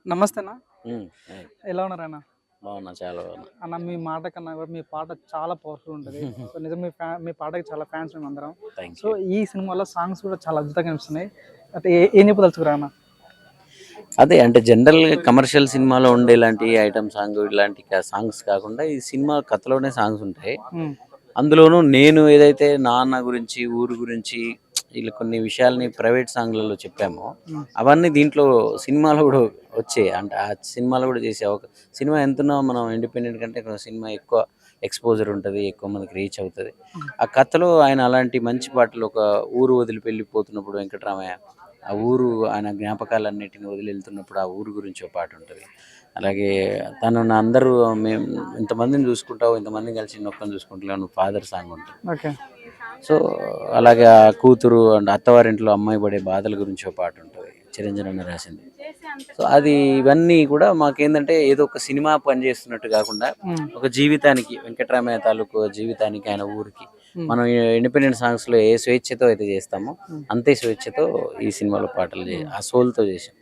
నమస్తే అన్న. హ్మ్. అయ్ ఎలా ఉన్నారన్న? బాగున్నా. చాలా బాగున్నా. అన్న మీ మాట కన్నా కూడా మీ పాట చాలా పవర్‌ఫుల్ ఉంటది. సో, నిజంగా మీ పాటకి చాలా ఫ్యాన్స్ మేమందరం. Thank so, you. ఈ సినిమాలో సాంగ్స్ కూడా చాలా అద్భుతంగా అనిపిస్తున్నాయి. అంటే ఏం చెప్పదలుచుకురా అన్న? అదే అంటే జనరల్‌గా కమర్షియల్ సినిమాలో ఉండేలాంటి ఐటెమ్ సాంగ్ ఇలాంటి సాంగ్స్ కాకుండా ఈ సినిమా కథలోనే సాంగ్స్ ఉంటాయి. హ్మ్. అందులోనూ నేను ఏదైతే నాన్న గురించి, ఊరు గురించి ఇలా కొన్ని విషయాల్ని ప్రైవేట్ సాంగ్‌లలో చెప్పామో హ్మ్. అవన్నీ దీంట్లో సినిమాలో కూడా వచ్చాయి. అంటే ఆ సినిమాలో కూడా చేసే సినిమా ఎంతున్నా మనం ఇండిపెండెంట్ కంటే సినిమా ఎక్కువ ఎక్స్‌పోజర్ ఉంటది. ఎక్కువ మందికి రీచ్ అవుతది. ఆ కథలో ఆయన అలాంటి మంచి పాటలు ఒక ఊరు వదిలి వెళ్ళిపోతున్నప్పుడు వెంకటరామయ్య ఆ ఊరు ఆయన జ్ఞాపకాలన్నిటిని వదిలి వెళ్తున్నప్పుడు ఆ ఊరు గురించి ఒక పాట ఉంటుంది. అలాగే తనను అందరూ మేము ఇంతమందిని చూసుకుంటావు, ఇంతమందిని కలిసి నొక్కని చూసుకుంటలేవు నువ్వు ఫాదర్ సాంగ్ ఉంటుంది. ఓకే. సో అలాగే ఆ కూతురు అండ్ అత్తవారింట్లో అమ్మాయి పడే బాధల గురించి ఒక పాట ఉంటుంది. చిరంజీవి అన్న రాసింది. సో అది ఇవన్నీ కూడా మాకేందంటే ఏదో ఒక సినిమా పనిచేస్తున్నట్టు కాకుండా హ్మ్. ఒక జీవితానికి వెంకటరామయ్య తాలూకు జీవితానికి ఆయన ఊరికి హ్మ్. మనం ఇండిపెండెంట్ సాంగ్స్లో ఏ స్వేచ్ఛతో అయితే చేస్తామో హ్మ్. అంతే స్వేచ్ఛతో ఈ సినిమాలో పాటలు ఆ సోల్తో చేసాం.